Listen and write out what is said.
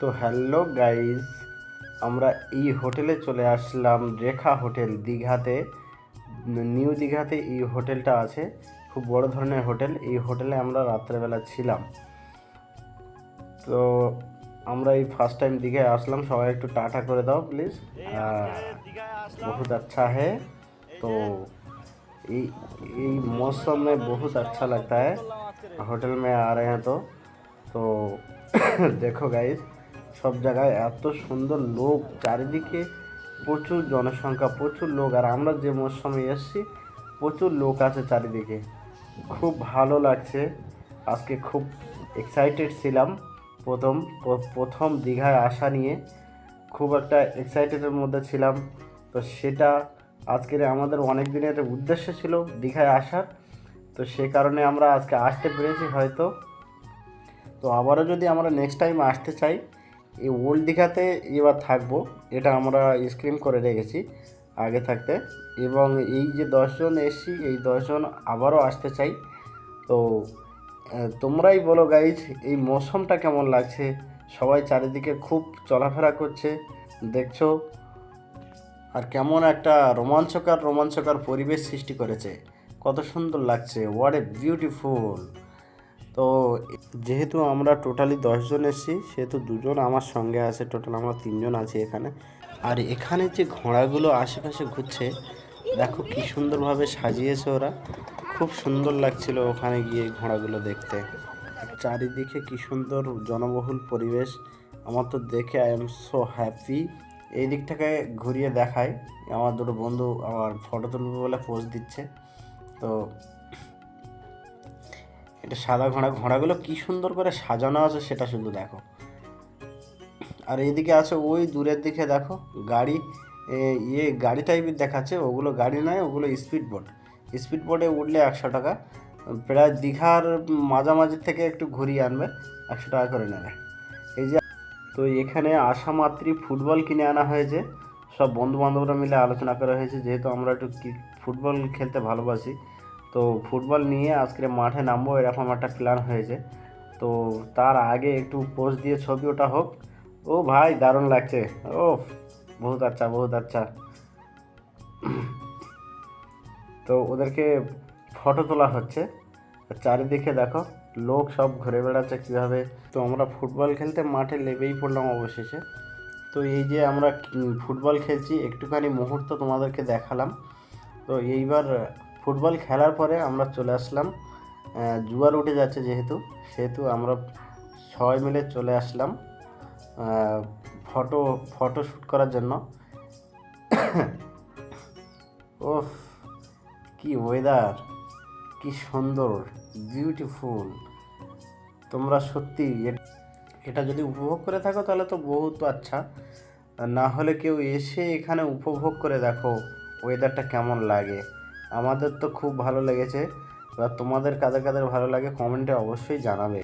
তো hello guys, আমরা এই হোটেলে চলে আসলাম, রেখা হোটেল দীঘাতে। নিউ দীঘাতে এই হোটেলটা আছে, খুব বড় ধরনের হোটেল। এই হোটেলে আমরা রাত্রেবেলা ছিলাম। তো আমরা এই ফার্স্ট টাইম দীঘায় আসলাম। সবাই একটু টাটা করে দাও প্লিজ। बहुत अच्छा है। तो ये ये मौसम में बहुत अच्छा लगता है होटल में आ रहे हैं। तो দেখো গাইস, সব জায়গায় এত সুন্দর লোক, চারিদিকে প্রচুর জনসংখ্যা, প্রচুর লোক। আর আমরা যে মৌসুমে এসেছি প্রচুর লোক আছে চারিদিকে, খুব ভালো লাগছে। আজকে খুব এক্সাইটেড ছিলাম প্রথম দীঘায় আসা নিয়ে, খুব একটা এক্সাইটেডের মধ্যে ছিলাম। তো সেটা আজকের আমাদের অনেক দিনের উদ্দেশ্য ছিল দীঘায় আসার। তো সে কারণে আমরা আজকে আসতে পেরেছি হয়তো। তো আবারও যদি আমরা নেক্সট টাইম আসতে চাই, এই ওল্ড দীঘাতে এবার থাকবো, এটা আমরা স্ক্রিন করে রেখেছি আগে থাকতে। এবং এই যে 10 জন এসছি, এই 10 জন আবারও আসতে চাই। তো তোমরাই বলো গাইজ, এই মৌসুমটা কেমন লাগছে? সবাই চারিদিকে খুব চলাফেরা করছে দেখছো, আর কেমন একটা রোমাঞ্চকর পরিবেশ সৃষ্টি করেছে। কত সুন্দর লাগছে, হোয়াট এ বিউটিফুল। তো যেহেতু আমরা টোটালি 10 জন এসেছি, সেহেতু 2 জন আমার সঙ্গে আছে, টোটাল আমরা 3 জন আছি এখানে। আর এখানে যে ঘোড়াগুলো আশেপাশে ঘুরছে, দেখো কি সুন্দরভাবে সাজিয়েছে ওরা। খুব সুন্দর লাগছিল ওখানে গিয়ে ঘোড়াগুলো দেখতে। চারিদিকে কি সুন্দর জনবহুল পরিবেশ। আমার তো দেখে আই এম সো হ্যাপি। এই দিকটাকে ঘুরিয়ে দেখায়, আমার 2 বন্ধু আমার ফটো তুলবে বলে পোজ দিচ্ছে। তো এটা সাদা ঘোড়াগুলো কি সুন্দর করে সাজানো আছে সেটা শুধু দেখো। আর এইদিকে আছে, ওই দূরের দিকে দেখো গাড়ি, গাড়ি টাইপের দেখাচ্ছে। ওগুলো গাড়ি নয়, ওগুলো স্পিড বোটে উঠলে 100 টাকা। প্রায় দীঘার মাঝামাঝি থেকে একটু ঘুরিয়ে আনবে, 100 টাকা করে নেবে। এই যে, তো এখানে আসা মাত্রই ফুটবল কিনে আনা হয়েছে। সব বন্ধু বান্ধবরা মিলে আলোচনা করা হয়েছে, যেহেতু আমরা একটু ফুটবল খেলতে ভালোবাসি। তো ফুটবল নিয়ে আজকে মাঠে নামবো, এরকম একটা প্ল্যান হয়েছে। তো তার আগে একটু পোস্ট দিয়ে ছবি ওটা হোক। ও ভাই দারুণ লাগছে, ও বহুত আচ্ছা। তো ওদেরকে ফটো তোলা হচ্ছে। চারিদিকে দেখো লোক সব ঘুরে বেড়াচ্ছে কীভাবে। তো আমরা ফুটবল খেলতে মাঠে লেবেই পড়লাম অবশেষে। তো এই যে আমরা ফুটবল খেলছি, একটুখানি মুহূর্ত তোমাদেরকে দেখালাম। তো এইবার ফুটবল খেলার পরে আমরা চলে আসলাম, জোয়ার উঠে যাচ্ছে সেহেতু আমরা সবাই মিলে চলে আসলাম ফটো শ্যুট করার জন্য। ওফ, কি ওয়েদার, কি সুন্দর, বিউটিফুল। তোমরা সত্যি এটা যদি উপভোগ করে থাকো তাহলে তো বহুত আচ্ছা। না হলে কেউ এসে এখানে উপভোগ করে দেখো ওয়েদারটা কেমন লাগে। আমাদের তো খুব ভালো লেগেছে। এবার তোমাদের কাদের ভালো লাগে কমেন্টে অবশ্যই জানাবে।